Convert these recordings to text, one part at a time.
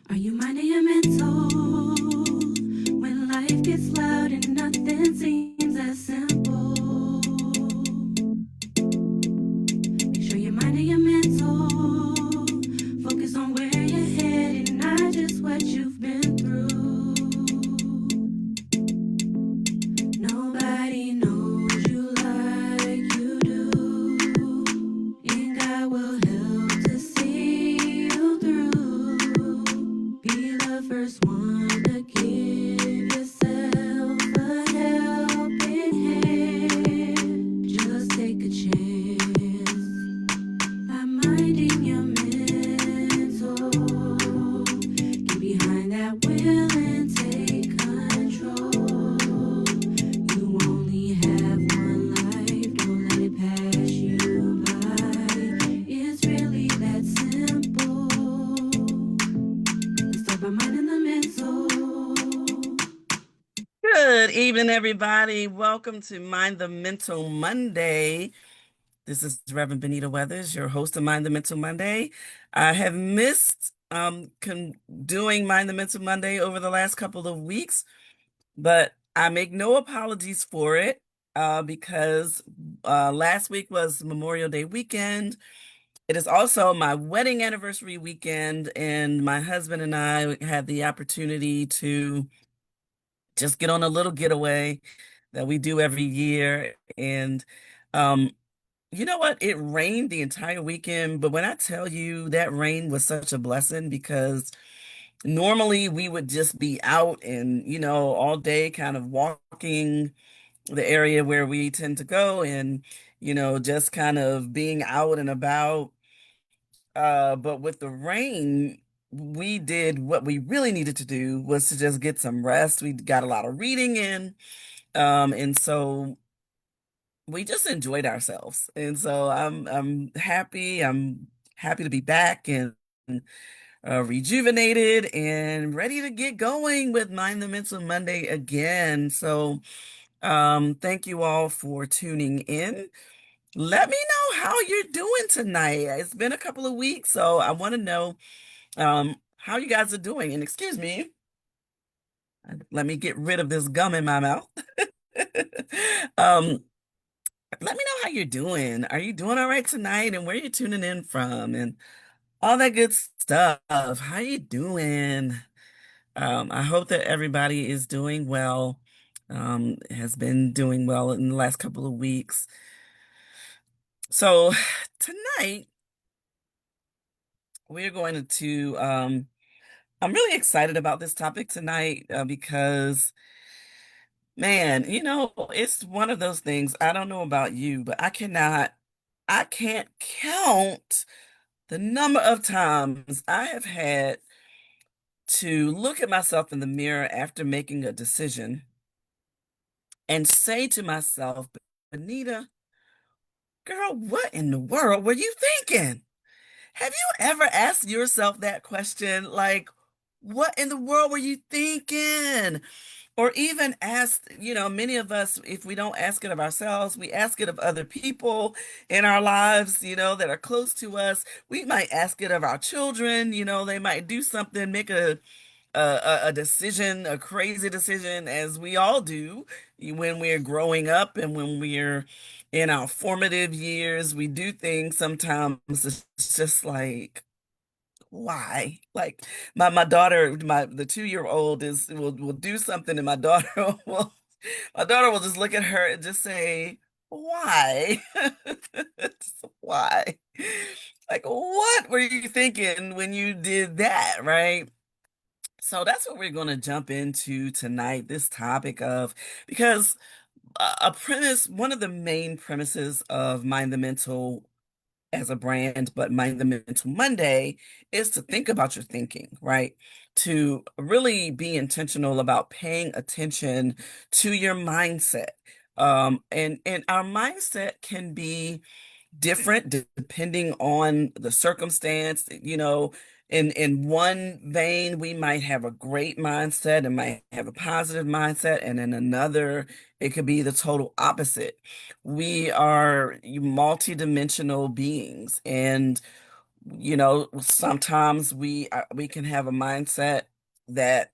Are you minding your mental when life gets loud and nothing seems as simple? Make sure you're minding your mental. Focus on where you're headed, not just what you've been through. Nobody knows you like you do, and God will help to see you through. Be the first one to give yourself a helping hand. Just take a chance by minding your mental. Get behind that wheel and take control. You only have one life, don't let it pass you by. It's really that simple. Let's start by minding the mental. Good evening, everybody. Welcome to Mind the Mental Monday. This is Reverend Benita Weathers, your host of Mind the Mental Monday. I have missed doing Mind the Mental Monday over the last couple of weeks, but I make no apologies for it because last week was Memorial Day weekend. It is also my wedding anniversary weekend, and my husband and I had the opportunity to just get on a little getaway that we do every year. And um, you know what? It rained the entire weekend, but when I tell you that rain was such a blessing because normally we would just be out and, all day kind of walking the area where we tend to go and, just kind of being out and about. But with the rain, we did what we really needed to do was to just get some rest. We got a lot of reading in. And so we just enjoyed ourselves. And so I'm happy. I'm happy to be back and rejuvenated and ready to get going with Mind the Mental Monday again. So thank you all for tuning in. Let me know how you're doing tonight. It's been a couple of weeks, so I want to know how you guys are doing. And excuse me, let me get rid of this gum in my mouth. Um, Let me know how you're doing. Are you doing all right tonight? And where you tuning in from? And all that good stuff. How you doing? I hope that everybody is doing well. Has been doing well in the last couple of weeks. So tonight we're going to. I'm really excited about this topic tonight because, man, it's one of those things. I don't know about you, but I can't count the number of times I have had to look at myself in the mirror after making a decision and say to myself, Benita, girl, what in the world were you thinking? Have you ever asked yourself that question? Like, what in the world were you thinking? Or even ask, many of us, if we don't ask it of ourselves, we ask it of other people in our lives, that are close to us. We might ask it of our children, they might do something, make a decision, a crazy decision, as we all do when we're growing up and when we're in our formative years. We do things sometimes it's just like, why? Like my daughter, the 2-year old will do something, and my daughter will just look at her and just say, why? Just why? Like, what were you thinking when you did that, right? So that's what we're going to jump into tonight, this topic of, because one of the main premises of Mind the Mental as a brand, but Mind the Mental Monday is to think about your thinking, right? To really be intentional about paying attention to your mindset. And our mindset can be different depending on the circumstance. In one vein, we might have a great mindset and might have a positive mindset, and in another, it could be the total opposite. We are multidimensional beings, and Sometimes we can have a mindset that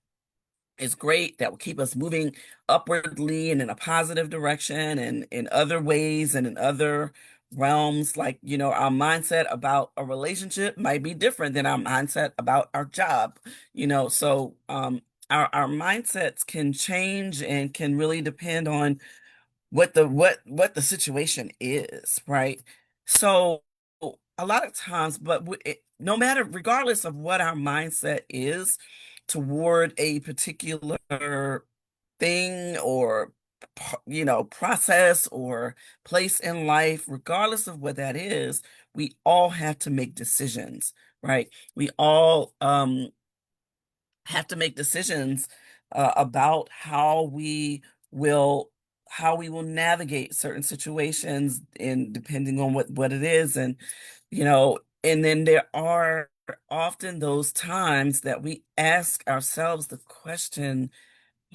is great, that will keep us moving upwardly and in a positive direction, and in other ways and in other realms. Like, our mindset about a relationship might be different than our mindset about our job. Our mindsets can change and can really depend on what the situation is, right? So a lot of times, but no matter, regardless of what our mindset is toward a particular thing or process or place in life, regardless of what that is, we all have to make decisions, right? We all have to make decisions about will how we will navigate certain situations, and depending on what it is. And then there are often those times that we ask ourselves the question,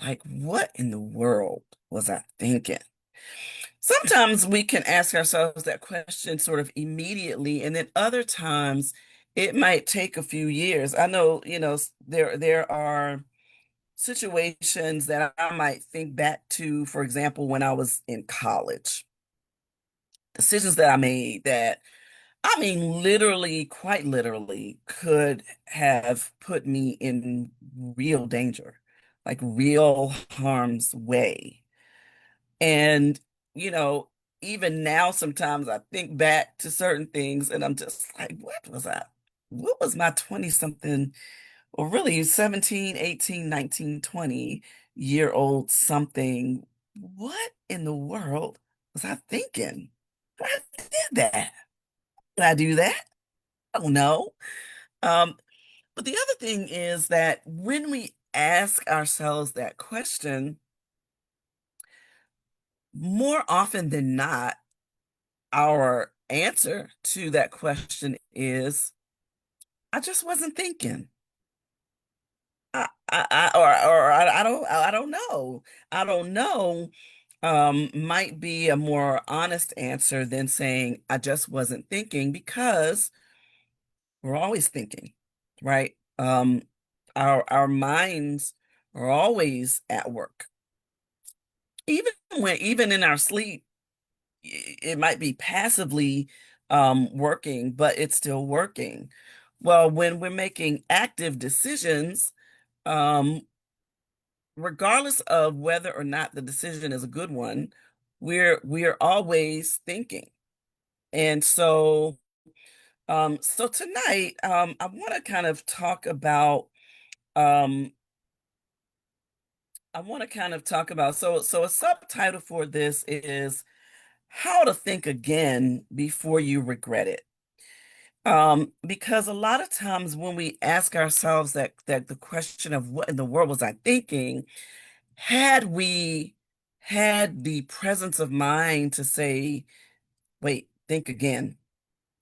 like, what in the world was I thinking? Sometimes we can ask ourselves that question sort of immediately, and then other times it might take a few years. I know, there are situations that I might think back to, for example, when I was in college, decisions that I made that, I mean, literally, quite literally, could have put me in real danger, like real harm's way. And, you know, even now, sometimes I think back to certain things and I'm just like, what was my 20 something, or really 17, 18, 19, 20 year old something? What in the world was I thinking? I did that. Did I do that? I don't know. Um, but the other thing is that when we ask ourselves that question, more often than not, our answer to that question is, I just wasn't thinking. I don't know. I don't know, might be a more honest answer than saying I just wasn't thinking, because we're always thinking, right? Our minds are always at work. Even in our sleep, it might be passively working, but it's still working. Well, when we're making active decisions, um, regardless of whether or not the decision is a good one, we're always thinking. And so tonight, I want to kind of talk about um, so a subtitle for this is how to think again before you regret it. Because a lot of times when we ask ourselves that the question of what in the world was I thinking, had we had the presence of mind to say, wait, think again,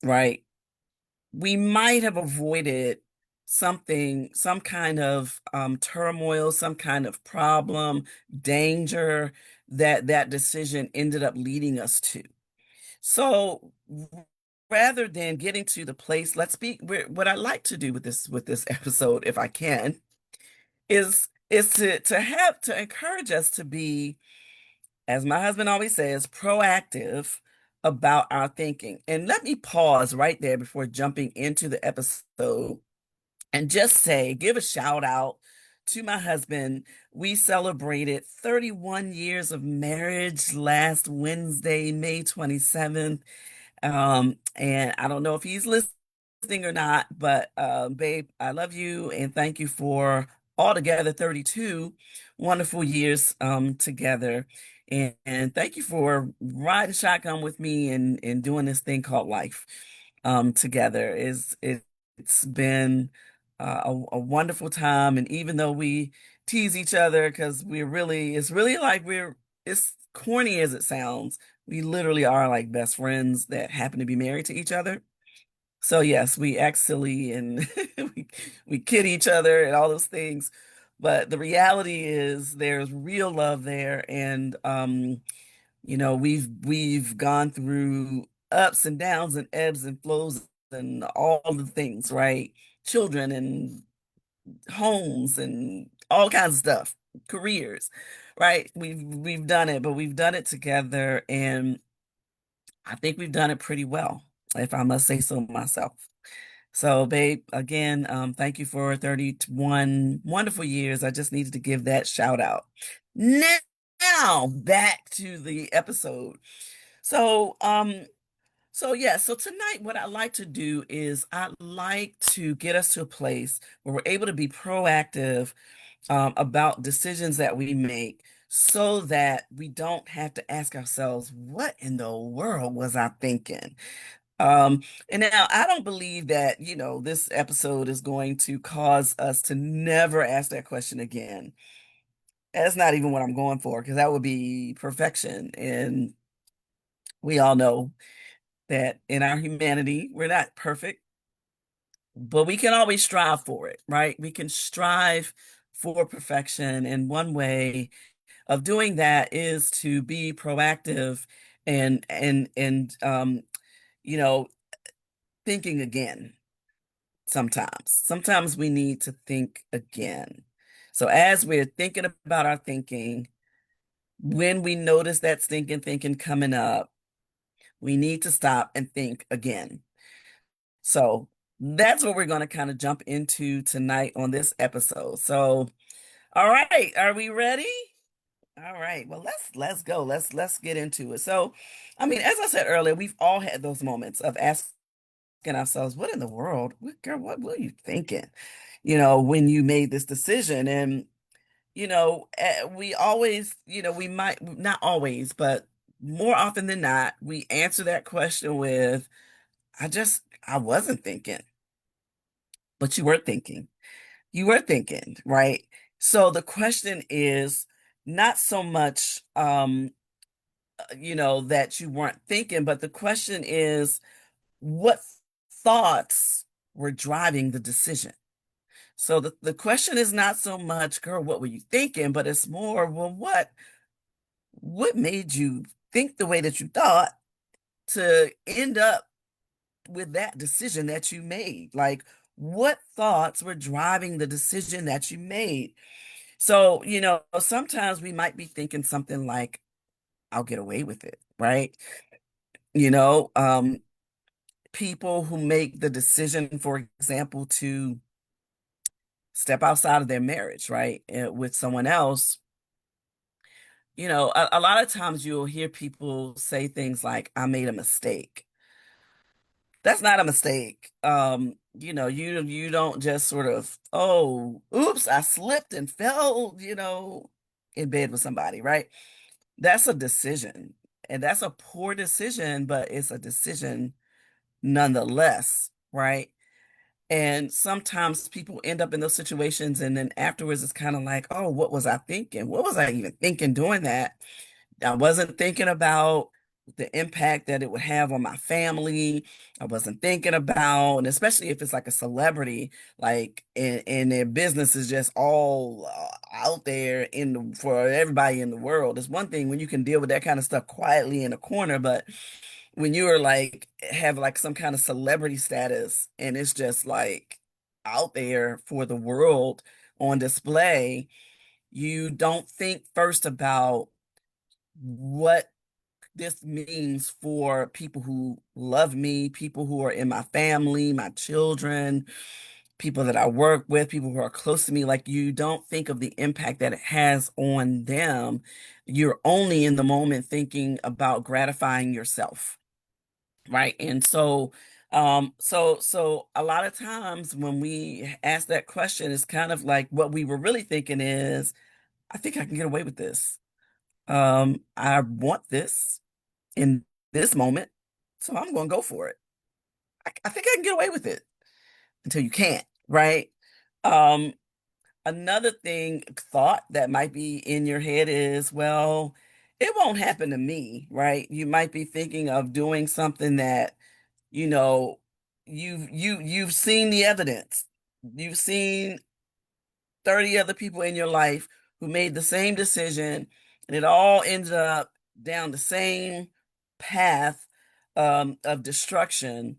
right? We might have avoided some kind of turmoil, some kind of problem, danger that decision ended up leading us to. So rather than getting to the place, what I like to do with this episode, if I can, is to encourage us to be, as my husband always says, proactive about our thinking. And let me pause right there before jumping into the episode and just give a shout out to my husband. We celebrated 31 years of marriage last Wednesday, May 27th. And I don't know if he's listening or not, but babe, I love you and thank you for altogether 32 wonderful years together. And thank you for riding shotgun with me and doing this thing called life together. It's been a wonderful time. And even though we tease each other because it's really like it's corny as it sounds, we literally are like best friends that happen to be married to each other. So yes, we act silly and we, we kid each other and all those things. But the reality is there's real love there. And we've gone through ups and downs and ebbs and flows and all the things, right? Children and homes and all kinds of stuff, careers, right? We've done it, but we've done it together, and I think we've done it pretty well, if I must say so myself. So, babe, again, thank you for 31 wonderful years. I just needed to give that shout out. Now, back to the episode. So, so tonight, what I like to do is I like to get us to a place where we're able to be proactive about decisions that we make so that we don't have to ask ourselves, what in the world was I thinking? Um, and now I don't believe that, this episode is going to cause us to never ask that question again. That's not even what I'm going for, because that would be perfection. And we all know that in our humanity, we're not perfect, but we can always strive for it, right? We can strive for perfection. And one way of doing that is to be proactive and you know, thinking again. Sometimes we need to think again. So as we're thinking about our thinking, when we notice that stinking thinking coming up, we need to stop and think again. So that's what we're going to kind of jump into tonight on this episode. So, all right, are we ready? All right. Well, let's go. Let's get into it. So, I mean, as I said earlier, we've all had those moments of asking ourselves, "What in the world, girl? What were you thinking?" When you made this decision, and we always, we might not always, but more often than not, we answer that question with, I wasn't thinking," but you were thinking. You were thinking, right? So the question is not so much, that you weren't thinking, but the question is, what thoughts were driving the decision? So the question is not so much, girl, what were you thinking? But it's more, well, what made you think the way that you thought to end up with that decision that you made? Like, what thoughts were driving the decision that you made? So, sometimes we might be thinking something like, I'll get away with it, right? You know, um, People who make the decision, for example, to step outside of their marriage, right, with someone else, a lot of times you'll hear people say things like, I made a mistake. That's not a mistake. You don't just sort of, oh, oops, I slipped and fell, in bed with somebody, right? That's a decision. And that's a poor decision, but it's a decision nonetheless, right? And sometimes people end up in those situations, and then afterwards it's kind of like, oh, what was I thinking? What was I even thinking doing that? I wasn't thinking about the impact that it would have on my family. I wasn't thinking about, and especially if it's like a celebrity, like, and their business is just all out there for everybody in the world. It's one thing when you can deal with that kind of stuff quietly in a corner, but when you are like have like some kind of celebrity status and it's just like out there for the world on display, you don't think first about what this means for people who love me, people who are in my family, my children, people that I work with, people who are close to me. Like, you don't think of the impact that it has on them. You're only in the moment thinking about gratifying yourself. Right. And so a lot of times when we ask that question, it's kind of like what we were really thinking is, I think I can get away with this. I want this in this moment, so I'm going to go for it. I think I can get away with it until you can't, right? Um, Another thought that might be in your head is, well, it won't happen to me, right? You might be thinking of doing something that, you know, you've seen the evidence. You've seen 30 other people in your life who made the same decision, and it all ended up down the same path of destruction.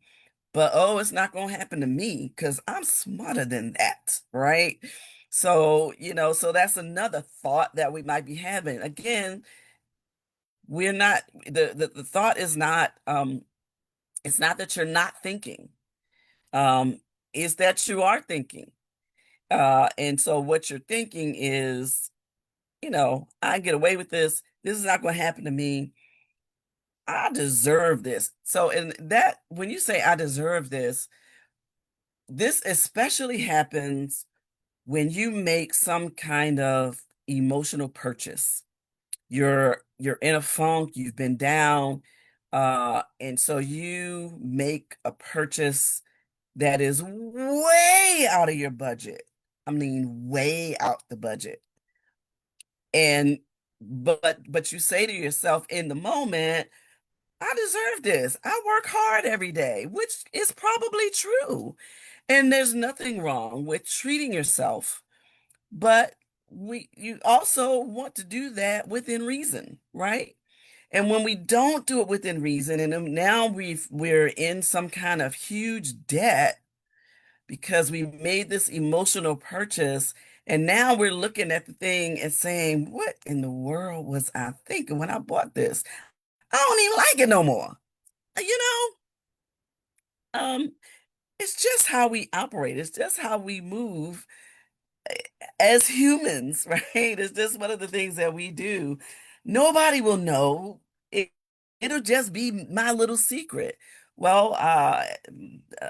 but oh, it's not going to happen to me because I'm smarter than that, right? So, so that's another thought that we might be having. Again, we're not, the thought is not, it's not that you're not thinking, um, is that you are thinking. And so what you're thinking is, I get away with this. This is not going to happen to me. I deserve this. So, and that, when you say I deserve this especially happens when you make some kind of emotional purchase. You're in a funk, you've been down, and so you make a purchase that is way out of your budget. I mean, way out the budget. And but you say to yourself in the moment, I deserve this. I work hard every day, which is probably true. And there's nothing wrong with treating yourself, but you also want to do that within reason, right? And when we don't do it within reason, and then now we're in some kind of huge debt because we made this emotional purchase, and now we're looking at the thing and saying, "What in the world was I thinking when I bought this? I don't even like it no more." You it's just how we operate. It's just how we move as humans, right? It's just one of the things that we do. Nobody will know. It'll just be my little secret. Well,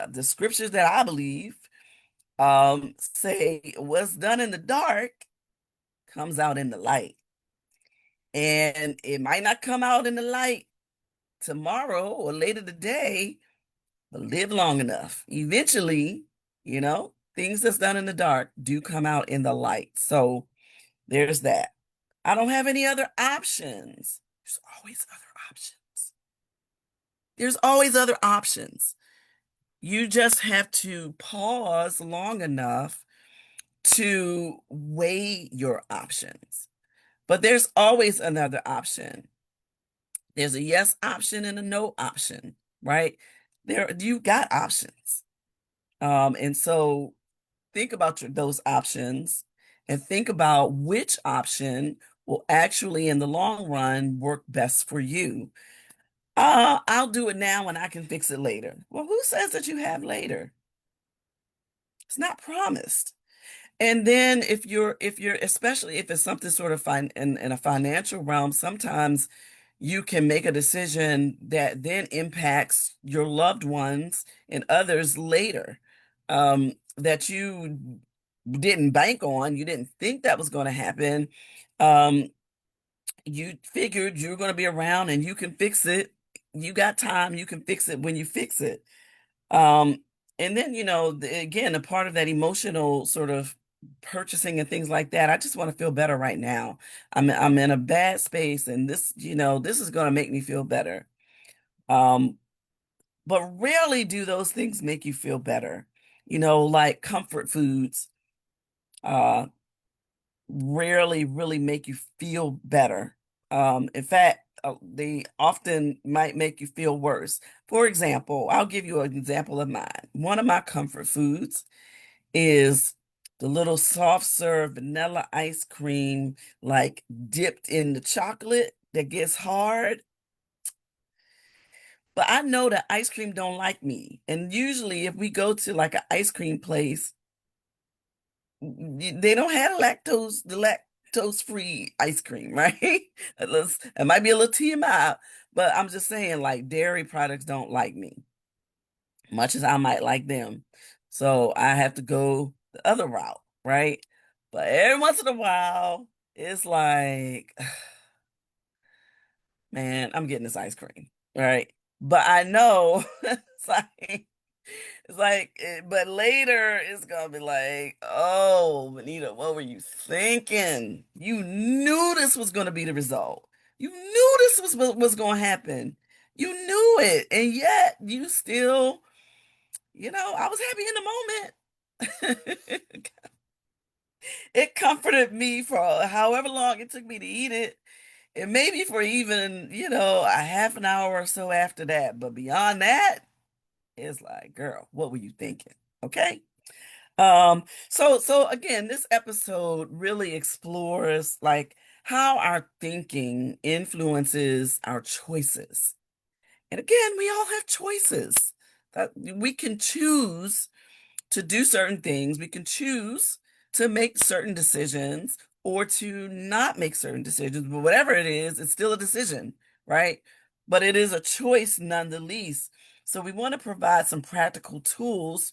the scriptures that I believe say what's done in the dark comes out in the light. And it might not come out in the light tomorrow or later today, but live long enough. Eventually, things that's done in the dark do come out in the light. So there's that. I don't have any other options. There's always other options. There's always other options. You just have to pause long enough to weigh your options. But there's always another option. There's a yes option and a no option, right? You got options. And so think about those options and think about which option will actually, in the long run, work best for you. I'll do it now and I can fix it later. Well, who says that you have later? It's not promised. And then if you're especially if it's something sort of in a financial realm, sometimes you can make a decision that then impacts your loved ones and others later, that you didn't bank on, you didn't think that was going to happen. Um, you figured you were going to be around and you can fix it. You got time, you can fix it when you fix it. Um, and then, again, a part of that emotional sort of purchasing and things like that, I just want to feel better right now. I'm in a bad space and this is going to make me feel better. Um, but rarely do those things make you feel better. Like comfort foods, uh, rarely really make you feel better. In fact, they often might make you feel worse. For example, I'll give you an example of mine. One of my comfort foods is the little soft serve vanilla ice cream, like dipped in the chocolate that gets hard. But I know that ice cream don't like me. And usually if we go to like an ice cream place, they don't have the lactose free ice cream, right? It might be a little TMI, but I'm just saying, like, dairy products don't like me much as I might like them. So I have to go the other route, right? But every once in a while, it's like, man, I'm getting this ice cream, right? But I know but later it's gonna be like, oh, Benita, what were you thinking? You knew this was gonna be the result. You knew this was what was gonna happen. You knew it, and yet you still, I was happy in the moment. It comforted me for however long it took me to eat it, and maybe for even, a half an hour or so after that. But beyond that, It's like, girl, what were you thinking? Okay. So again, this episode really explores like how our thinking influences our choices. And again, we all have choices that we can choose to do certain things. We can choose to make certain decisions or to not make certain decisions. But whatever it is, it's still a decision, right? But it is a choice nonetheless. So we want to provide some practical tools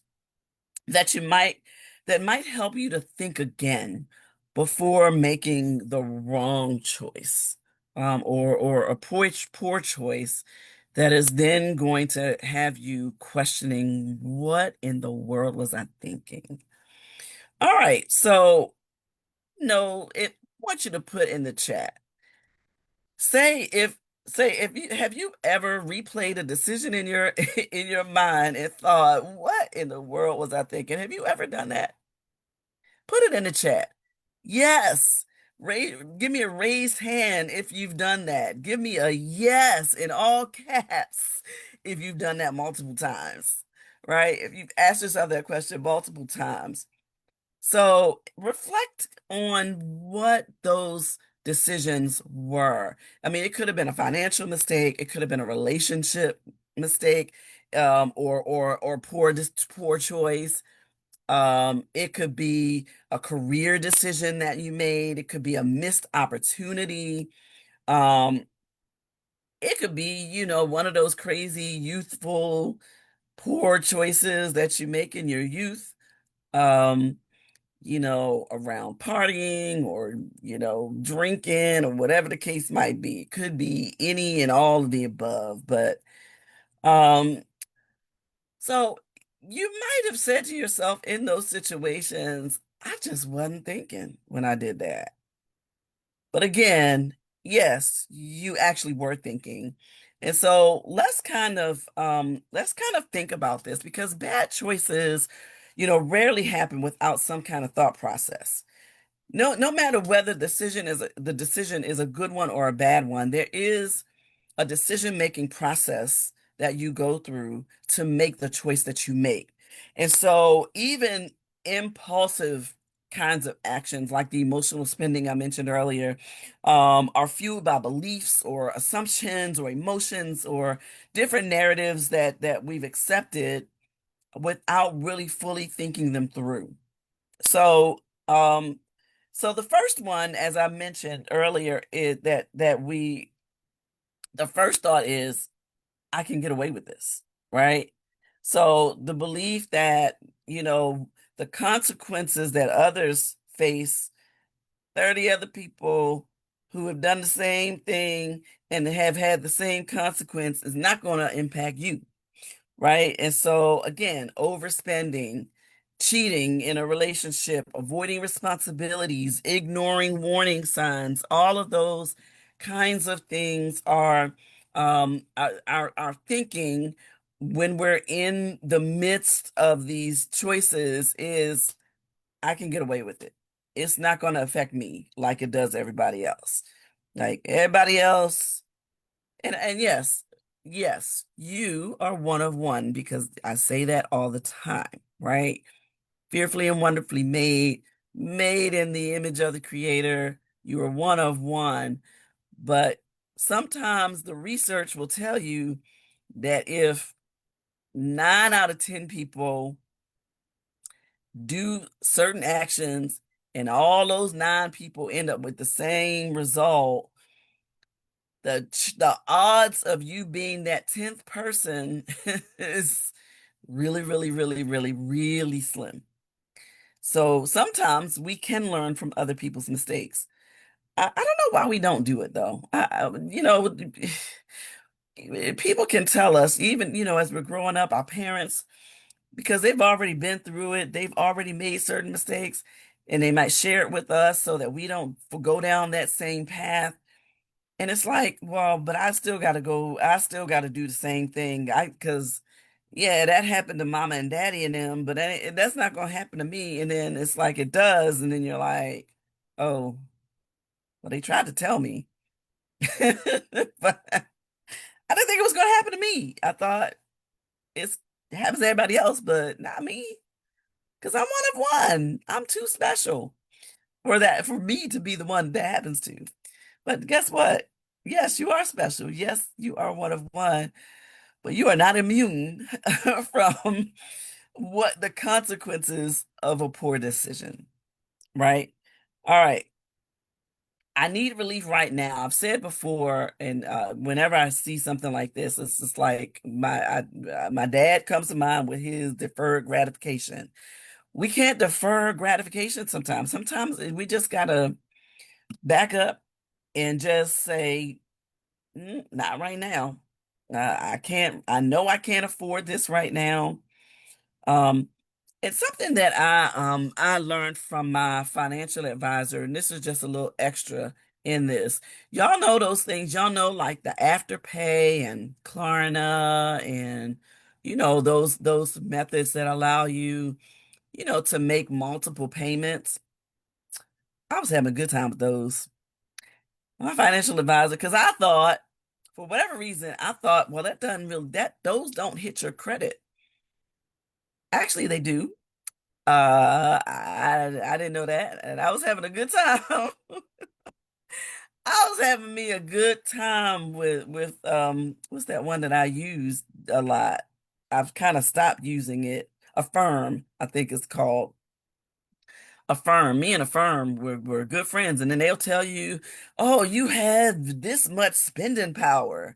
that you might that might help you to think again before making the wrong choice, or a poor choice that is then going to have you questioning what in the world was I thinking. All right, so no, it want you to put in the chat. Say if say if you have you ever replayed a decision in your in your mind and thought, what in the world was I thinking? Have you ever done that? Put it in the chat. Yes. Give me a raised hand if you've done that. Give me a yes in all caps if you've done that multiple times, right? If you've asked yourself that question multiple times. So reflect on what those decisions were. I mean, it could have been a financial mistake, it could have been a relationship mistake, or poor choice. It could be a career decision that you made. It could be a missed opportunity. Um, it could be, one of those crazy youthful poor choices that you make in your youth, um, around partying or, drinking or whatever the case might be. It could be any and all of the above. But um, so you might have said to yourself in those situations, I just wasn't thinking when I did that. But again, yes, you actually were thinking. And so let's kind of think about this because bad choices, rarely happen without some kind of thought process. No matter whether the decision is a good one or a bad one, there is a decision-making process that you go through to make the choice that you make. And so even impulsive kinds of actions like the emotional spending I mentioned earlier, are fueled by beliefs or assumptions or emotions or different narratives that we've accepted without really fully thinking them through. So, so the first one, as I mentioned earlier, is the first thought is I can get away with this, right? So the belief that, the consequences that others face, 30 other people who have done the same thing and have had the same consequence is not going to impact you. Right? And so again, overspending, cheating in a relationship, avoiding responsibilities, ignoring warning signs, all of those kinds of things are our thinking when we're in the midst of these choices is I can get away with it. It's not going to affect me like it does everybody else. Like everybody else, and yes, yes, you are one of one because I say that all the time, right? Fearfully and wonderfully made in the image of the creator. You are one of one. But sometimes the research will tell you that if 9 out of 10 people do certain actions and all those 9 people end up with the same result, the odds of you being that 10th person is really, really, really, really, really slim. So sometimes we can learn from other people's mistakes. I don't know why we don't do it though. People can tell us, even, as we're growing up, our parents, because they've already been through it, they've already made certain mistakes, and they might share it with us so that we don't go down that same path. And it's like, well, but I still got to go. I still got to do the same thing. Because, yeah, that happened to mama and daddy and them, but that's not going to happen to me. And then it's like it does. And then you're like, oh, well, they tried to tell me. But I didn't think it was going to happen to me. I thought it's It happens to everybody else, but not me, because I'm one of one. I'm too special for me to be the one that happens to. But guess what? Yes, you are special. Yes, you are one of one, but you are not immune from what the consequences of a poor decision, right? All right. I need relief right now. I've said before, and whenever I see something like this, it's just like my dad comes to mind with his deferred gratification. We can't defer gratification sometimes. Sometimes we just gotta back up and just say, Not right now. I can't. I know I can't afford this right now." Um, it's something that I learned from my financial advisor, and this is just a little extra in this. Y'all know those things. Y'all know like the Afterpay and Klarna and those methods that allow you, to make multiple payments. I was having a good time with those. My financial advisor, because I thought, for whatever reason, I thought, well, that doesn't really that those don't hit your credit. Actually, they do. I didn't know that, and I was having a good time. I was having me a good time with what's that one that I used a lot? I've kind of stopped using it. Affirm, I think it's called. Affirm. Me and Affirm were good friends, and then they'll tell you, "Oh, you have this much spending power."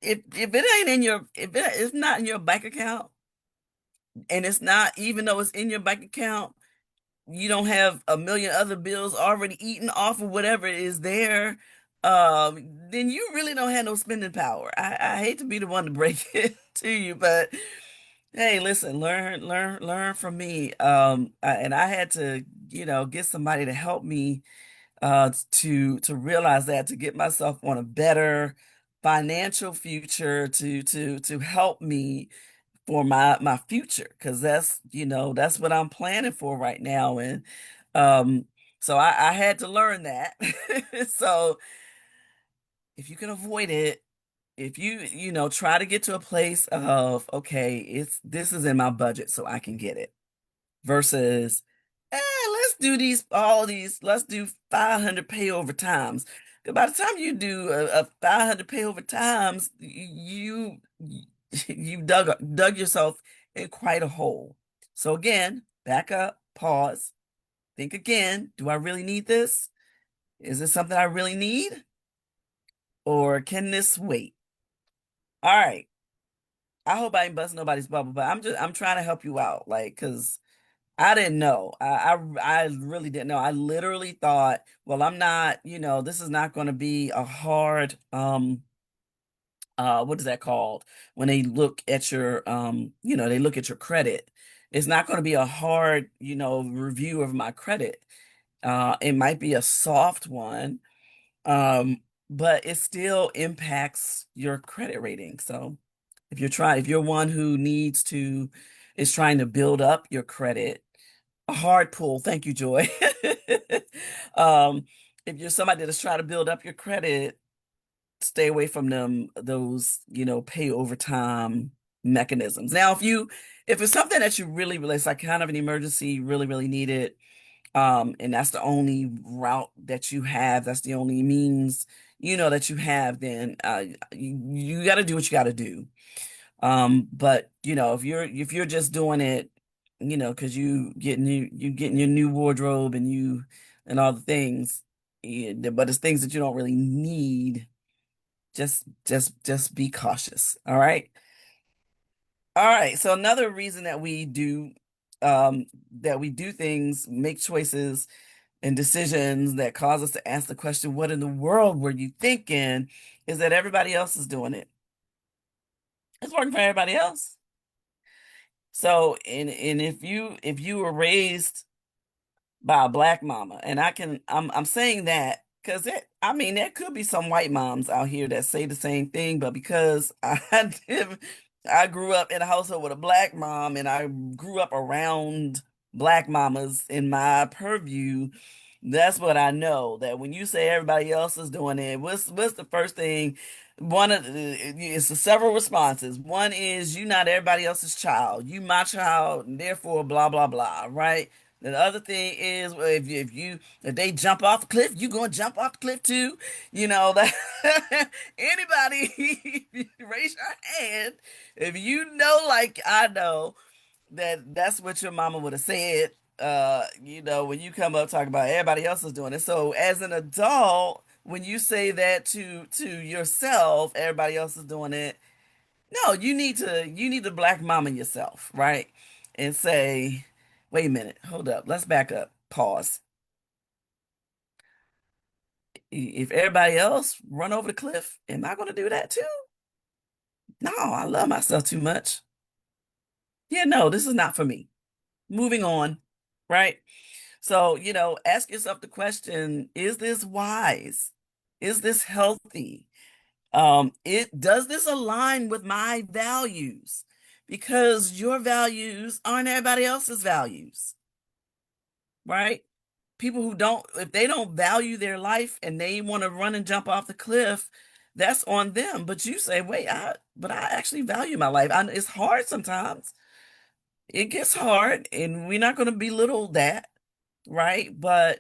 If it ain't in your if it's not in your bank account, and it's not, even though it's in your bank account, you don't have a million other bills already eaten off of whatever is there, then you really don't have no spending power. I hate to be the one to break it to you, but hey, listen, learn from me. And I had to, get somebody to help me to realize that, to get myself on a better financial future, to help me for my future, because that's what I'm planning for right now. And um so I had to learn that. So if you can avoid it, if you try to get to a place of, okay, this is in my budget so I can get it, versus, let's do let's do 500 pay over times. 'Cause by the time you do a 500 pay over times, you dug yourself in quite a hole. So again, back up, pause, think again. Do I really need this? Is this something I really need? Or can this wait? All right. I hope I ain't busting nobody's bubble, but I'm trying to help you out. Like, cause I didn't know. I really didn't know. I literally thought, well, I'm not, this is not going to be a hard, what is that called? When they look at your, they look at your credit. It's not going to be a hard, review of my credit. It might be a soft one, um, but it still impacts your credit rating. So if you're one who is trying to build up your credit, a hard pull. Thank you, Joy. Um, if you're somebody that's trying to build up your credit, stay away from those, pay over time mechanisms. Now, if it's something that you really, it's like kind of an emergency, you really, really need it, and that's the only route that you have, that's the only means, that you have, then you got to do what you got to do. But if you're just doing it, because you getting your new wardrobe and all the things, but it's things that you don't really need. Just be cautious. All right. All right. So another reason that we do things, make choices and decisions that cause us to ask the question, what in the world were you thinking, is that everybody else is doing it. It's working for everybody else. So, and if you were raised by a black mama, and I'm saying that because I mean, there could be some white moms out here that say the same thing, but because I grew up in a household with a black mom, and I grew up around black mamas in my purview, that's what I know. That when you say everybody else is doing it, what's the first thing? one of it's the several responses. One is you not everybody else's child. You my child, and therefore blah blah blah, right? The other thing is well, if they jump off the cliff, you gonna jump off the cliff too. You know that anybody raise your hand if you know like I know that's what your mama would have said. When you come up talking about everybody else is doing it. So as an adult, when you say that to yourself, everybody else is doing it. No, you need to black mama yourself, right? And say, wait a minute, hold up, let's back up, pause. If everybody else run over the cliff, am I going to do that too? No, I love myself too much. Yeah, no, this is not for me. Moving on, right? So, ask yourself the question, is this wise? Is this healthy? It does this align with my values? Because your values aren't everybody else's values, right? People who don't, if they don't value their life and they want to run and jump off the cliff, that's on them. But you say, wait, but I actually value my life. It's hard sometimes. It gets hard, and we're not going to belittle that, right? But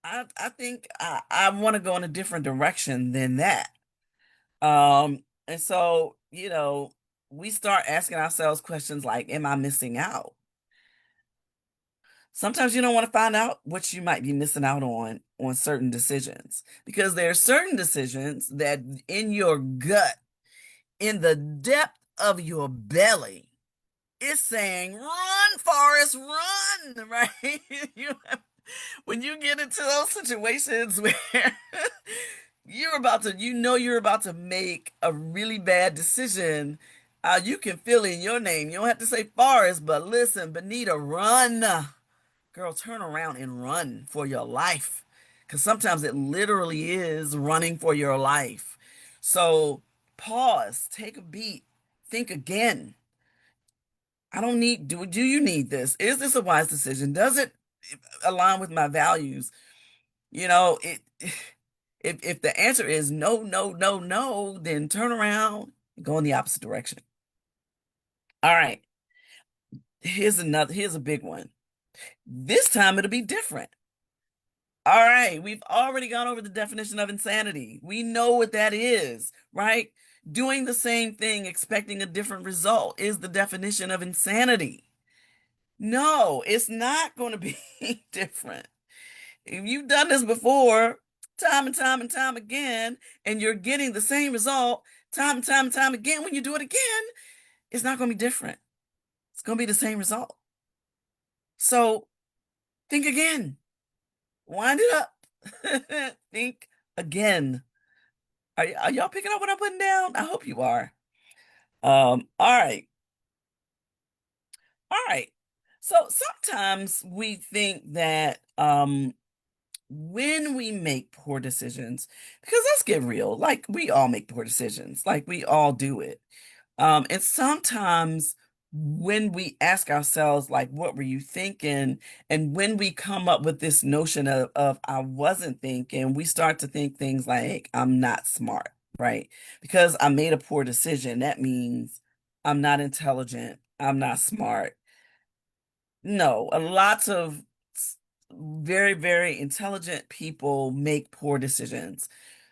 I think I want to go in a different direction than that. And so, we start asking ourselves questions like, am I missing out? Sometimes you don't want to find out what you might be missing out on certain decisions because there are certain decisions that in your gut, in the depth of your belly, it's saying, run, Forrest, run, right? You when you get into those situations where you're about to make a really bad decision, you can feel it in your name. You don't have to say Forrest, but listen, Benita, run. Girl, turn around and run for your life. Because sometimes it literally is running for your life. So pause, take a beat, think again. I don't need, do you need this? Is this a wise decision? Does it align with my values? You know, it if the answer is no, no, no, no, then turn around and go in the opposite direction. All right. Here's a big one. This time it'll be different. All right, we've already gone over the definition of insanity. We know what that is, right? Doing the same thing, expecting a different result is the definition of insanity. No, it's not going to be different. If you've done this before, time and time and time again, and you're getting the same result time and time and time again, when you do it again, it's not going to be different. It's going to be the same result. So think again, wind it up, think again. Are y'all picking up what I'm putting down? I hope you are. All right. All right. So sometimes we think that when we make poor decisions, because let's get real, like we all make poor decisions, like we all do it. And sometimes when we ask ourselves, like, what were you thinking? And when we come up with this notion of I wasn't thinking, we start to think things like, I'm not smart, right? Because I made a poor decision. That means I'm not intelligent. I'm not smart. No, a lots of very, very intelligent people make poor decisions.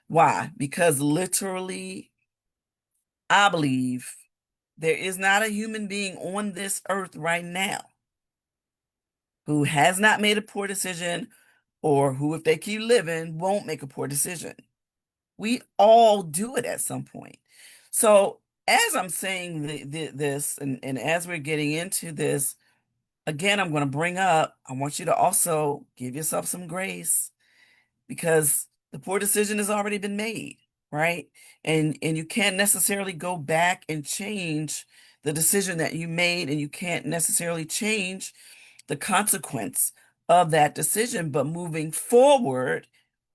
Why? Because literally, I believe there is not a human being on this earth right now who has not made a poor decision or who, if they keep living, won't make a poor decision. We all do it at some point. So, as I'm saying this, and as we're getting into this, again, I'm going to bring up, I want you to also give yourself some grace because the poor decision has already been made, right? And you can't necessarily go back and change the decision that you made, and you can't necessarily change the consequence of that decision. But moving forward,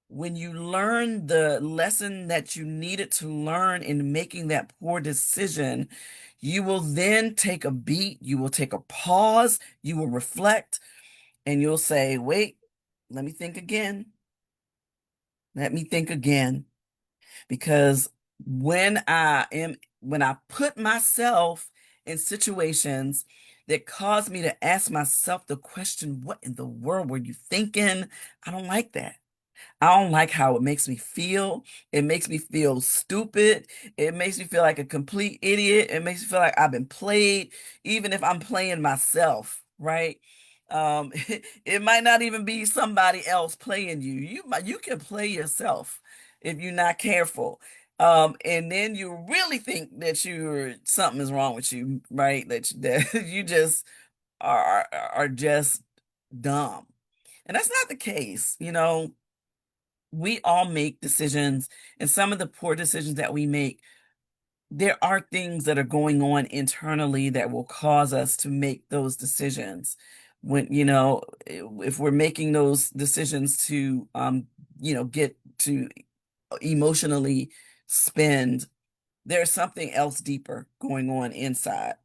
when you learn the lesson that you needed to learn in making that poor decision, you will then take a beat, you will take a pause, you will reflect, and you'll say, wait, let me think again. Let me think again. Because when I put myself in situations that cause me to ask myself the question, what in the world were you thinking? I don't like that. I don't like how it makes me feel. It makes me feel stupid. It makes me feel like a complete idiot. It makes me feel like I've been played, even if I'm playing myself, right? It might not even be somebody else playing you. You can play yourself if you're not careful. And then you really think that something is wrong with you, right? That you just are just dumb. And that's not the case. We all make decisions, and some of the poor decisions that we make, there are things that are going on internally that will cause us to make those decisions. If we're making those decisions to, get to emotionally spend, there's something else deeper going on inside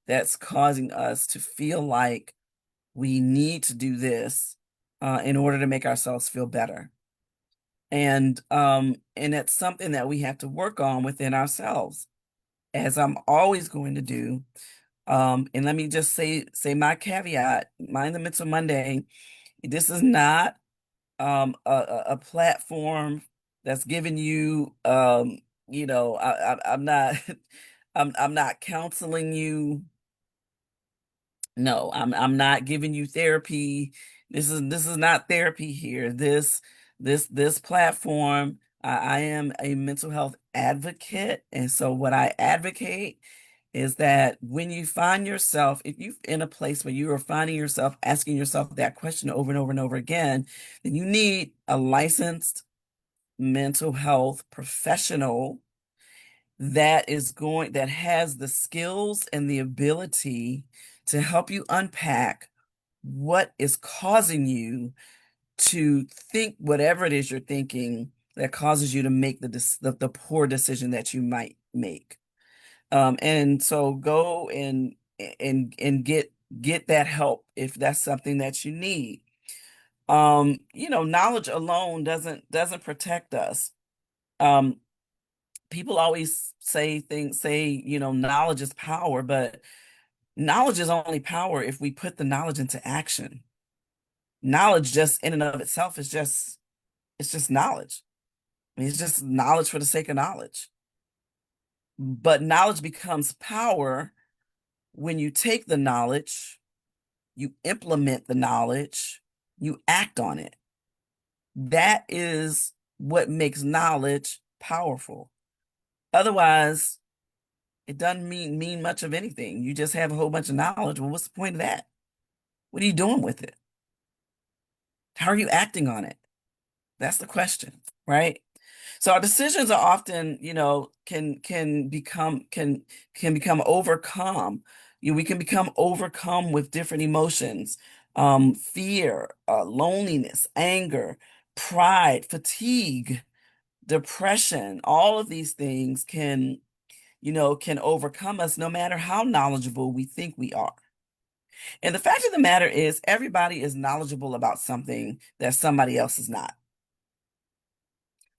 that's causing us to feel like we need to do this, in order to make ourselves feel better. And that's something that we have to work on within ourselves, as I'm always going to do. And let me just say my caveat, Mind the Mental Monday. This is not a platform that's giving you, I'm not I'm not counseling you. No, I'm not giving you therapy. This is not therapy here. This platform, I am a mental health advocate, and so what I advocate is that when you find yourself, if you're in a place where you are finding yourself asking yourself that question over and over and over again, then you need a licensed mental health professional that has the skills and the ability to help you unpack what is causing you to think whatever it is you're thinking that causes you to make the poor decision that you might make. And so go and get that help if that's something that you need. Knowledge alone doesn't protect us. Um, People always say knowledge is power, but knowledge is only power if we put the knowledge into action. Knowledge just in and of itself is just it's just knowledge. I mean, it's just knowledge for the sake of knowledge. But knowledge becomes power when you take the knowledge, you implement the knowledge, you act on it. That is what makes knowledge powerful. Otherwise, it doesn't mean much of anything. You just have a whole bunch of knowledge. Well, what's the point of that? What are you doing with it? How are you acting on it? That's the question, right? So our decisions are often, can become overcome. We can become overcome with different emotions, fear, loneliness, anger, pride, fatigue, depression. All of these things can overcome us no matter how knowledgeable we think we are. And the fact of the matter is, everybody is knowledgeable about something that somebody else is not.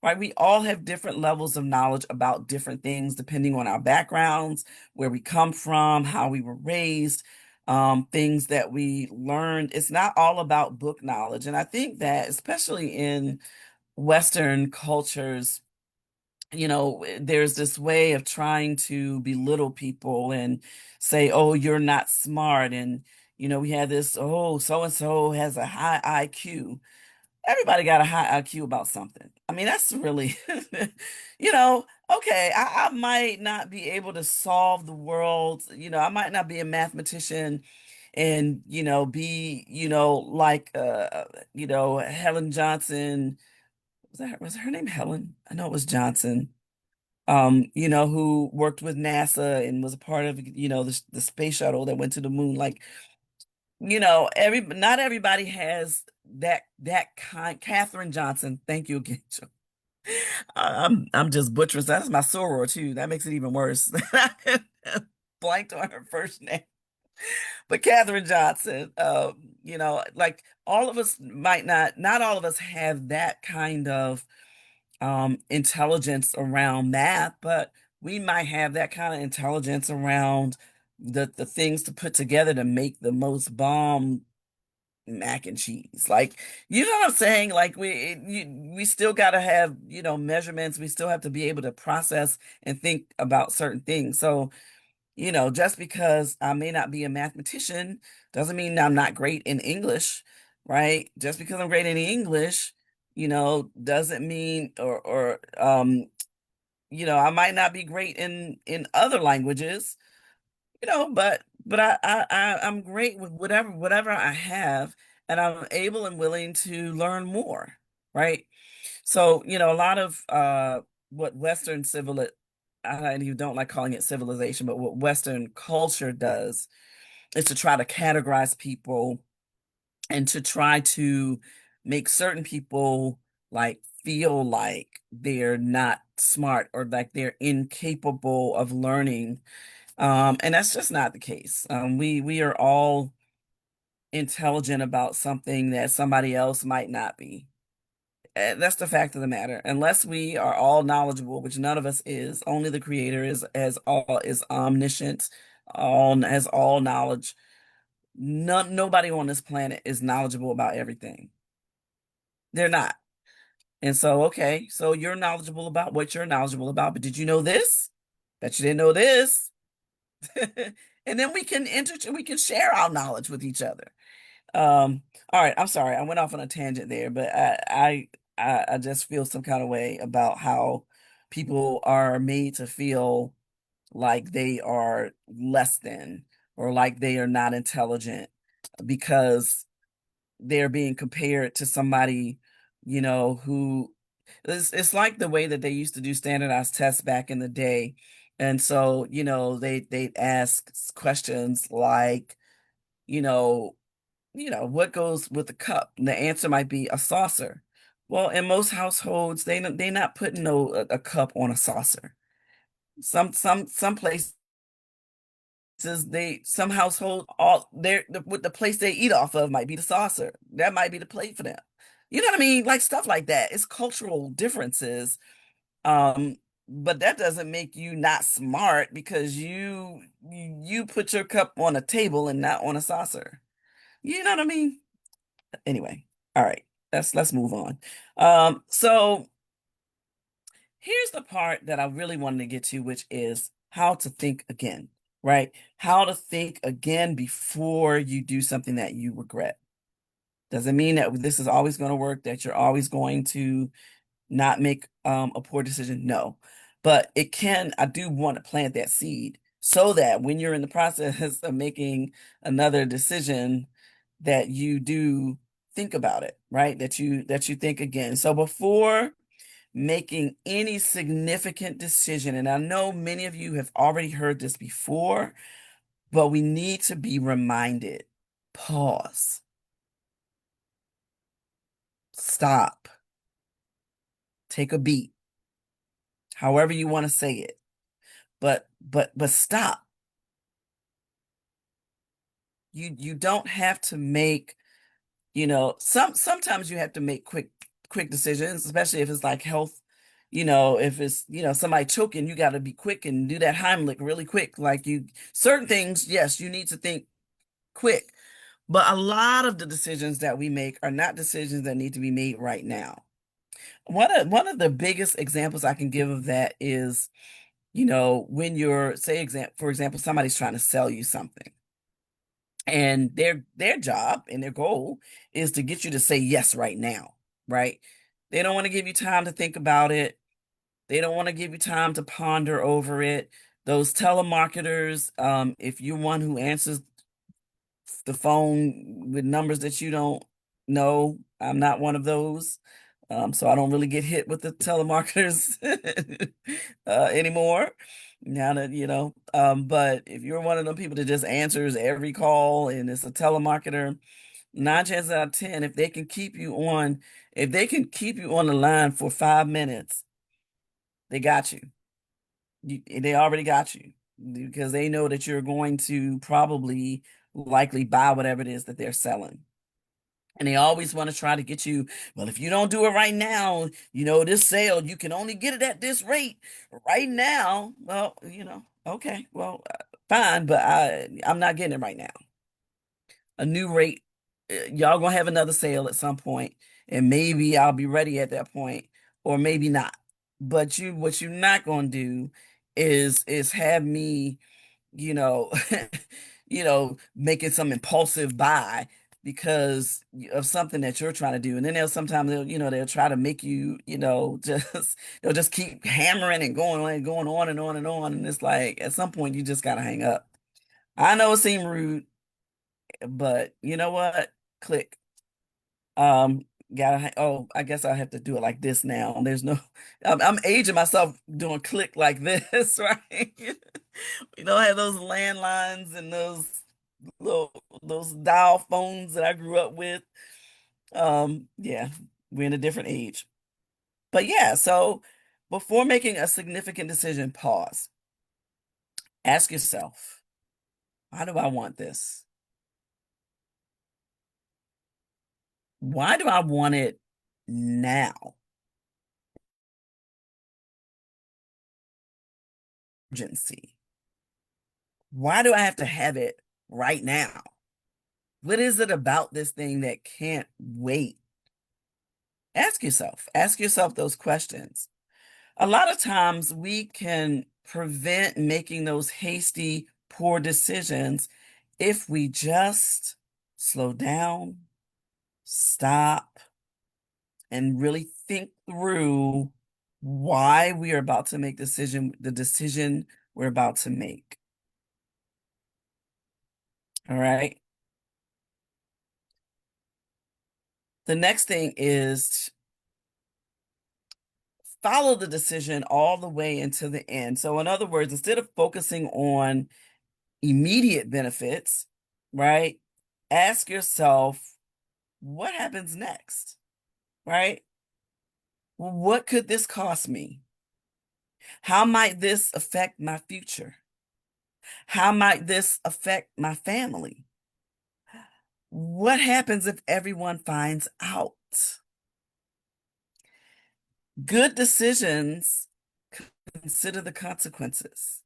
Right? We all have different levels of knowledge about different things depending on our backgrounds, where we come from, how we were raised, things that we learned. It's not all about book knowledge. And I think that, especially in Western cultures, there's this way of trying to belittle people and say, oh, you're not smart. And, we have this, oh, so and so has a high IQ. Everybody got a high IQ about something. I mean, that's really, okay, I might not be able to solve the world. I might not be a mathematician and, be, like, Helen Johnson. Was her name Helen? I know it was Johnson. Who worked with NASA and was a part of, the space shuttle that went to the moon. Like, not everybody has that kind. Katherine Johnson. Thank you again, Joe. I'm just butchering. That's my soror too. That makes it even worse. Blanked on her first name. But Katherine Johnson, like all of us might not all of us have that kind of intelligence around math, but we might have that kind of intelligence around the things to put together to make the most bomb mac and cheese. Like, you know what I'm saying? Like we still got to have, measurements. We still have to be able to process and think about certain things. So, just because I may not be a mathematician doesn't mean I'm not great in English, right? Just because I'm great in English, doesn't mean I might not be great in other languages, but I'm great with whatever I have, and I'm able and willing to learn more, right? So, a lot of what Western civil I even don't like calling it civilization, but what Western culture does is to try to categorize people and to try to make certain people like feel like they're not smart or like they're incapable of learning. And that's just not the case. We are all intelligent about something that somebody else might not be. That's the fact of the matter. Unless we are all knowledgeable, which none of us is, only the Creator is omniscient, all has all knowledge. Nobody on this planet is knowledgeable about everything. They're not. And so, okay, so you're knowledgeable about what you're knowledgeable about, but did you know this? Bet you didn't know this. And then we can share our knowledge with each other. All right, I'm sorry, I went off on a tangent there, but I just feel some kind of way about how people are made to feel like they are less than or like they are not intelligent because they're being compared to somebody, who it's like the way that they used to do standardized tests back in the day. And so, they'd ask questions like, you know, what goes with the cup? And the answer might be a saucer. Well, in most households, they're not putting a cup on a saucer. Some places some households all with the place they eat off of might be the saucer. That might be the plate for them. You know what I mean? Like stuff like that. It's cultural differences. Um, but that doesn't make you not smart because you put your cup on a table and not on a saucer. You know what I mean? Anyway, all right. Let's move on. So here's the part that I really wanted to get to, which is how to think again, right? How to think again before you do something that you regret. Doesn't mean that this is always going to work, that you're always going to not make a poor decision. No, but it can. I do want to plant that seed so that when you're in the process of making another decision, that you do think about it, right? That you think again. So before making any significant decision, and I know many of you have already heard this before, but we need to be reminded. Pause. Stop. Take a beat. However you want to say it. But stop. You don't have to make, sometimes you have to make quick decisions, especially if it's like health, if it's, somebody choking, you got to be quick and do that Heimlich really quick. Like certain things, yes, you need to think quick. But a lot of the decisions that we make are not decisions that need to be made right now. One of the biggest examples I can give of that is, when you're, for example, somebody's trying to sell you something. And their job and their goal is to get you to say yes right now, right? They don't want to give you time to think about it. They don't want to give you time to ponder over it. Those telemarketers, if you're one who answers the phone with numbers that you don't know, I'm not one of those. So I don't really get hit with the telemarketers anymore. Now that, but if you're one of them people that just answers every call and it's a telemarketer, nine chances out of 10, if they can keep you on the line for 5 minutes, they got you. They already got you because they know that you're going to probably likely buy whatever it is that they're selling. And they always want to try to get you, well, if you don't do it right now, this sale, you can only get it at this rate right now. Well, okay, well, fine, but I'm not getting it right now. A new rate, y'all gonna have another sale at some point, and maybe I'll be ready at that point, or maybe not. But what you're not gonna do is have me, you know, making some impulsive buy because of something that you're trying to do. And then sometimes they'll try to make you, just they'll just keep hammering and going on and on and on. And it's like at some point you just gotta hang up. I know it seemed rude, but you know what? Click. Um, oh, I guess I have to do it like this now. There's no, I'm aging myself doing click like this, right? I have those landlines and little those dial phones that I grew up with. Yeah, we're in a different age. But yeah, so before making a significant decision, pause. Ask yourself, why do I want this? Why do I want it now? Urgency. Why do I have to have it right now? What is it about this thing that can't wait? Ask yourself those questions. A lot of times we can prevent making those hasty, poor decisions if we just slow down, stop, and really think through why we are about to make the decision we're about to make. All right. The next thing is follow the decision all the way into the end. So, in other words, instead of focusing on immediate benefits, right, ask yourself, what happens next, right? What could this cost me? How might this affect my future? How might this affect my family? What happens if everyone finds out? Good decisions consider the consequences.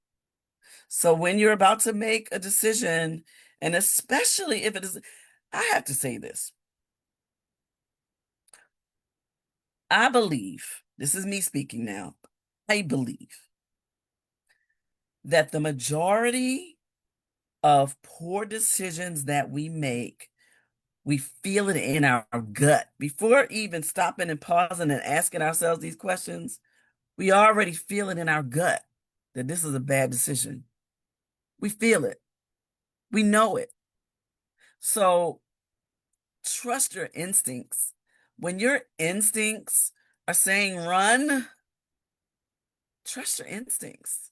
So when you're about to make a decision, and especially if it is, I have to say this. I believe, this is me speaking now, I believe that the majority of poor decisions that we make, we feel it in our gut. Before even stopping and pausing and asking ourselves these questions, we already feel it in our gut that this is a bad decision. We feel it. We know it. So trust your instincts. When your instincts are saying run, trust your instincts.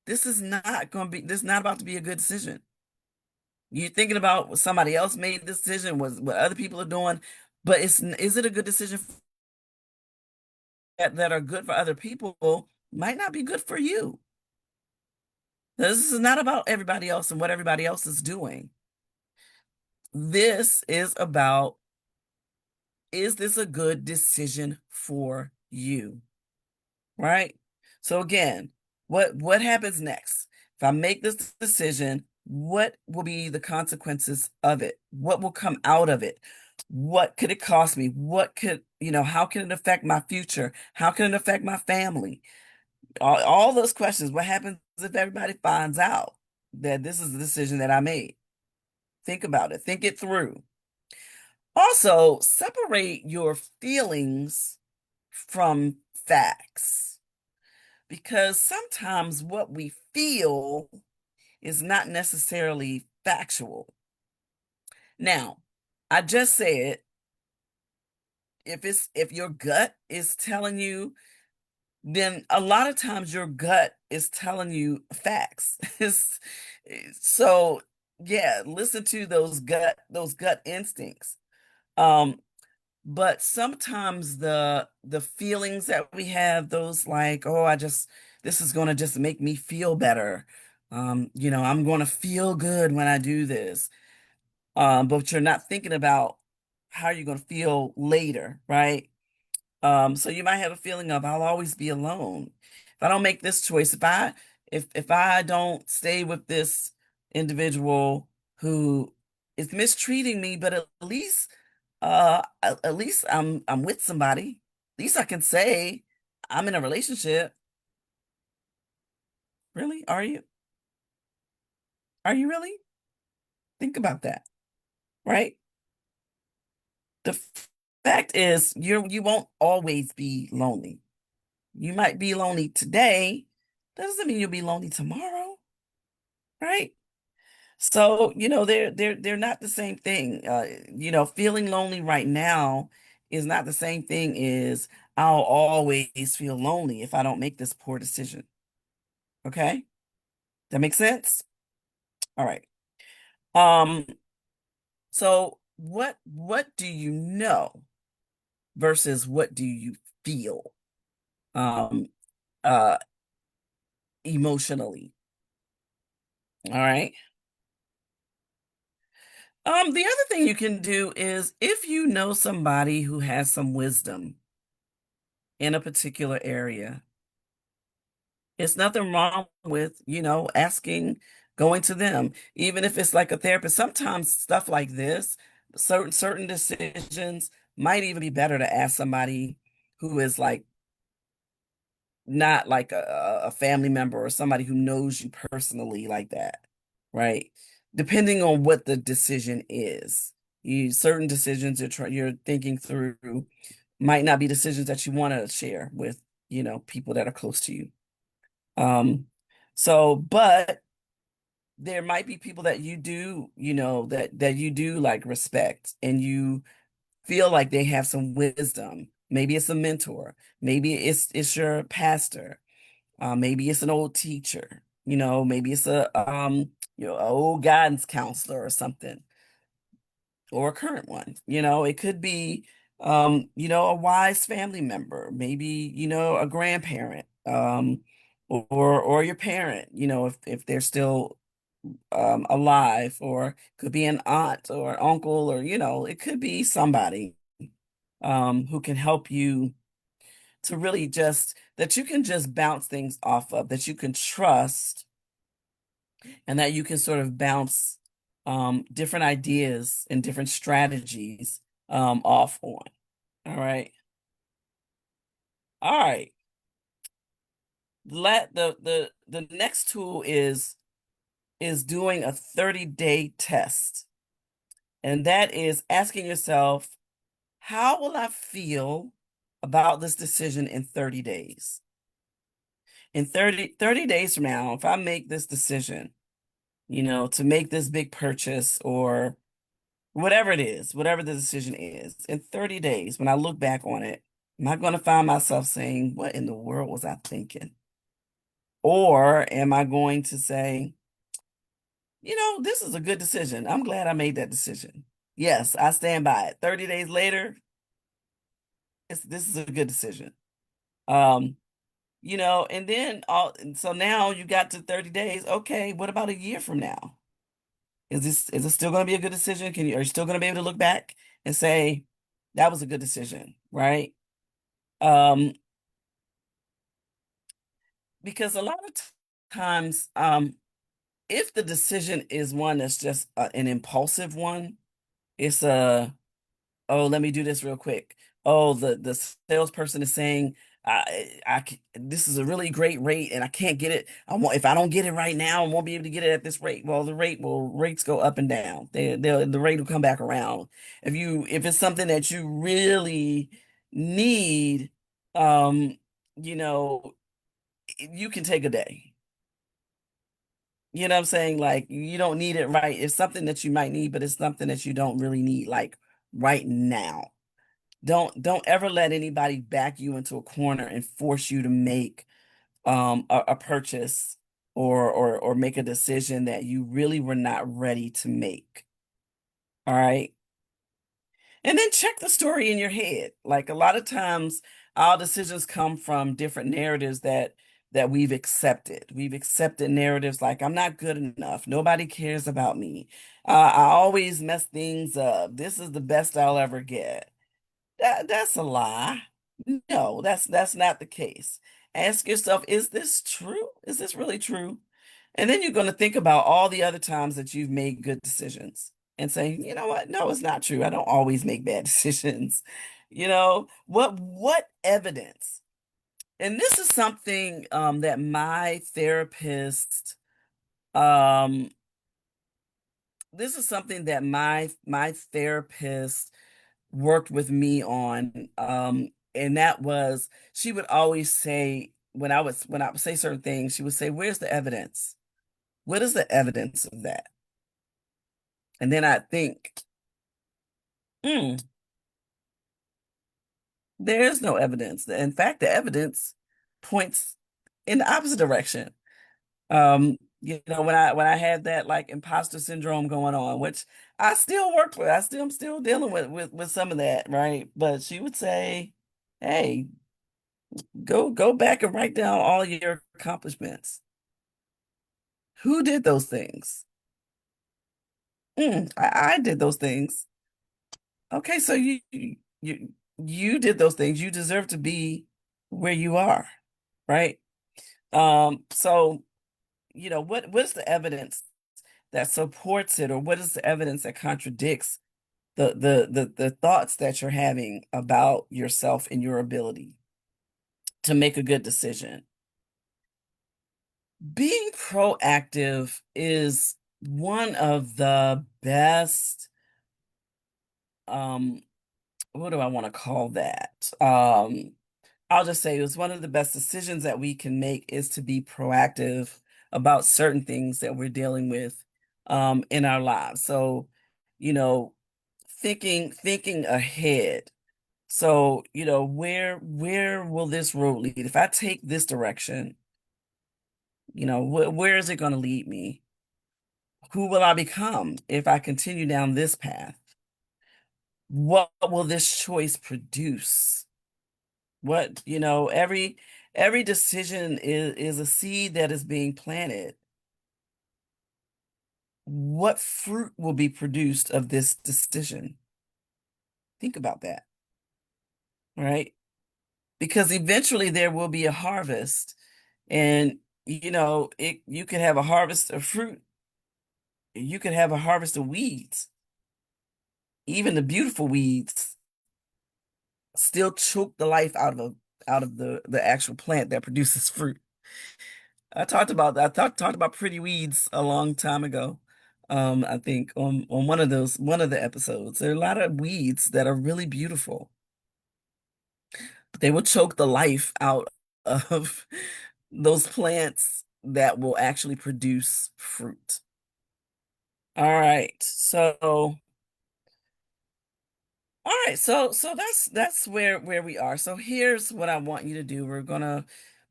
This is not about to be a good decision. You're thinking about what somebody else made the decision, was what other people are doing, but is it a good decision that are good for other people might not be good for you. This is not about everybody else and what everybody else is doing. This is about, is this a good decision for you? Right? So again, what happens next? If I make this decision, what will be the consequences of it? What will come out of it? What could it cost me? How can it affect my future? How can it affect my family? All those questions. What happens if everybody finds out that this is the decision that I made? Think about it. Think it through. Also, separate your feelings from facts because sometimes what we feel is not necessarily factual. Now, I just said if your gut is telling you, then a lot of times your gut is telling you facts. So yeah, listen to those gut instincts. Um, but sometimes the feelings that we have, those like, oh, this is gonna just make me feel better. I'm gonna feel good when I do this. But you're not thinking about how you're going to feel later, right? So you might have a feeling of I'll always be alone. If I don't make this choice, if I don't stay with this individual who is mistreating me, but at least I'm with somebody. At least I can say I'm in a relationship. Really? Are you? Are you really? Think about that, right? The fact is you won't always be lonely. You might be lonely today. That doesn't mean you'll be lonely tomorrow, right? So, they're not the same thing. Feeling lonely right now is not the same thing as I'll always feel lonely if I don't make this poor decision. Okay? That makes sense? All right. Um, so what do you know versus what do you feel um uh emotionally? All right. The other thing you can do is if you know somebody who has some wisdom in a particular area, it's nothing wrong with, asking, going to them, even if it's like a therapist. Sometimes stuff like this, certain decisions might even be better to ask somebody who is like not like a family member or somebody who knows you personally like that, right? Depending on what the decision is. Certain decisions you're thinking through might not be decisions that you want to share with, people that are close to you. Um, but there might be people that you do, that you do like respect and you feel like they have some wisdom. Maybe it's a mentor, maybe it's your pastor, maybe it's an old teacher, maybe it's an old guidance counselor or something, or a current one. It could be a wise family member, maybe, a grandparent, or your parent, if they're still alive, or could be an aunt or an uncle, or it could be somebody who can help you to really just that you can just bounce things off of, that you can trust, and that you can sort of bounce different ideas and different strategies off on. All right. All right. The next tool is doing a 30-day test. And that is asking yourself, how will I feel about this decision in 30 days? In thirty days from now, if I make this decision, to make this big purchase or whatever it is, whatever the decision is, in 30 days, when I look back on it, am I going to find myself saying, what in the world was I thinking? Or am I going to say, this is a good decision. I'm glad I made that decision. Yes, I stand by it. 30 days later, this is a good decision. Um, and then so now you got to 30 days. Okay, what about a year from now? Is it still going to be a good decision? Are you still going to be able to look back and say that was a good decision, right? Um, because a lot of times, if the decision is one that's just an impulsive one, it's a oh, let me do this real quick. Oh, the salesperson is saying, this is a really great rate, and I can't get it. If I don't get it right now, I won't be able to get it at this rate. Well, rates go up and down. The rate will come back around. If it's something that you really need, um, you know, you can take a day. You know what I'm saying? Like you don't need it right. It's something that you might need, but it's something that you don't really need like right now. Don't ever let anybody back you into a corner and force you to make a purchase or make a decision that you really were not ready to make. All right. And then check the story in your head. Like a lot of times our decisions come from different narratives that that we've accepted. We've accepted narratives like I'm not good enough. Nobody cares about me. I always mess things up. This is the best I'll ever get. That's a lie. No, that's not the case. Ask yourself, is this true? Is this really true? And then you're going to think about all the other times that you've made good decisions and say, you know what? No, it's not true. I don't always make bad decisions. What evidence? And this is something that my therapist um this is something that my therapist worked with me on, and that was, she would always say, when I would say certain things, she would say, where's the evidence? What is the evidence of that? And then I think, hmm, there is no evidence. In fact, the evidence points in the opposite direction. When I had that like imposter syndrome going on, which I still work with, I'm still dealing with some of that, right? But she would say, hey, go back and write down all your accomplishments. Who did those things? I did those things. Okay, so you did those things. You deserve to be where you are, right? So what's the evidence that supports it, or what is the evidence that contradicts the thoughts that you're having about yourself and your ability to make a good decision? Being proactive is one of the best, um, what do I want to call that? I'll just say it's one of the best decisions that we can make is to be proactive about certain things that we're dealing with in our lives. So, you know, thinking ahead. So, where will this road lead? If I take this direction, where is it going to lead me? Who will I become if I continue down this path? What will this choice produce? Every decision is a seed that is being planted. What fruit will be produced of this decision? Think about that, right? Because eventually there will be a harvest, and you could have a harvest of fruit, you could have a harvest of weeds. Even the beautiful weeds still choke the life out of the actual plant that produces fruit. I talked about pretty weeds a long time ago. I think on one of the episodes. There are a lot of weeds that are really beautiful, but they will choke the life out of those plants that will actually produce fruit. All right. So that's where we are. So here's what I want you to do. We're gonna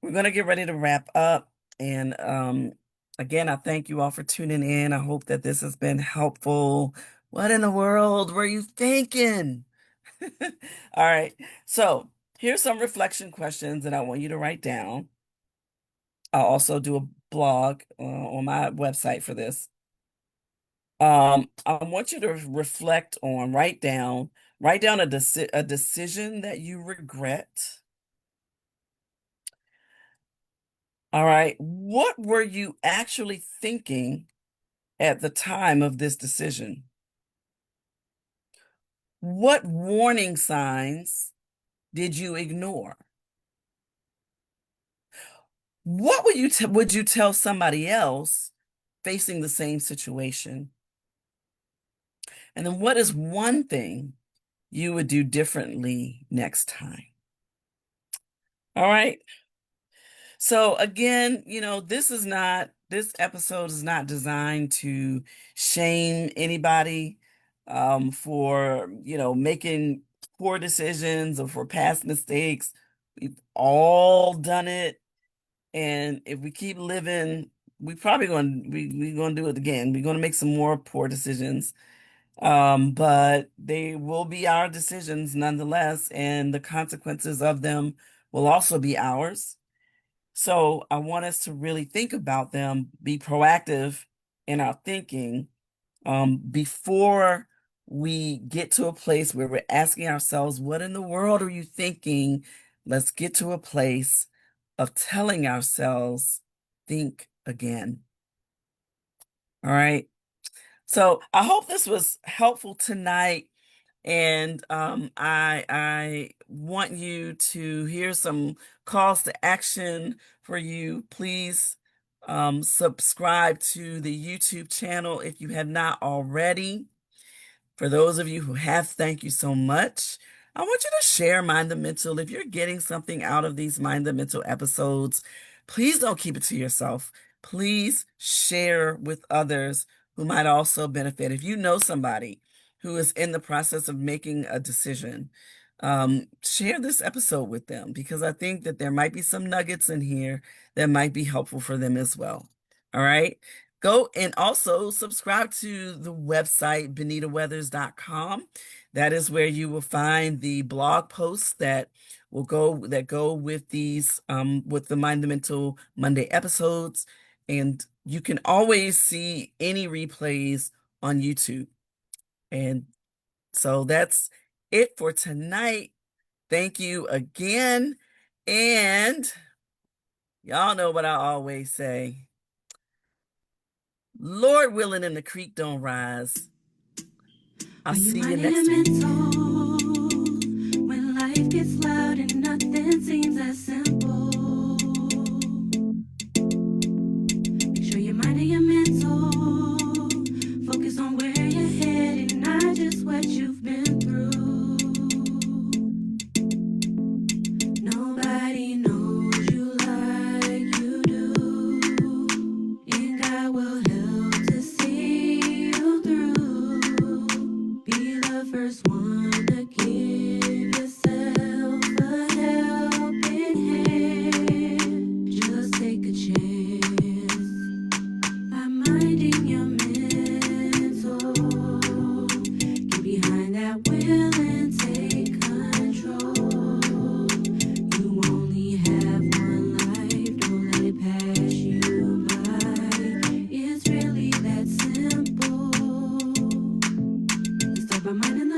get ready to wrap up. And again, I thank you all for tuning in. I hope that this has been helpful. What in the world were you thinking? All right. So here's some reflection questions that I want you to write down. I'll also do a blog on my website for this. I want you to reflect on, write down a decision that you regret. All right. What were you actually thinking at the time of this decision? What warning signs did you ignore? What would you tell somebody else facing the same situation? And then what is one thing you would do differently next time? All right. So again, this episode is not designed to shame anybody for, making poor decisions or for past mistakes. We've all done it. And if we keep living, we're gonna do it again. We're gonna make some more poor decisions. But they will be our decisions nonetheless, and the consequences of them will also be ours. So I want us to really think about them, be proactive in our thinking before we get to a place where we're asking ourselves, what in the world are you thinking? Let's get to a place of telling ourselves, think again. All right. So I hope this was helpful tonight. And I want you to hear some calls to action for you. Please subscribe to the YouTube channel if you have not already. For those of you who have, thank you so much. I want you to share Mind the Mental. If you're getting something out of these Mind the Mental episodes, please don't keep it to yourself. Please share with others who might also benefit. If you know somebody who is in the process of making a decision, share this episode with them because I think that there might be some nuggets in here that might be helpful for them as well. All right. Go and also subscribe to the website, benitaweathers.com. That is where you will find the blog posts that go with these with the Mind the Mental Monday episodes. And you can always see any replays on YouTube. And so that's it for tonight. Thank you again. And y'all know what I always say. Lord willing and the creek don't rise. I'll Are you see you minding next your week. mental when life gets loud and nothing seems as simple? Make sure you're minding your mental. Focus on where you're headed, not just what you've been through. Nobody knows you like you do, and God will help to see you through. Be the first one to give yourself a helping hand. Just take a chance by minding your mental. Get behind that wheel and take control. You only have one life, don't let it pass you by. It's really that simple. Let's start by minding the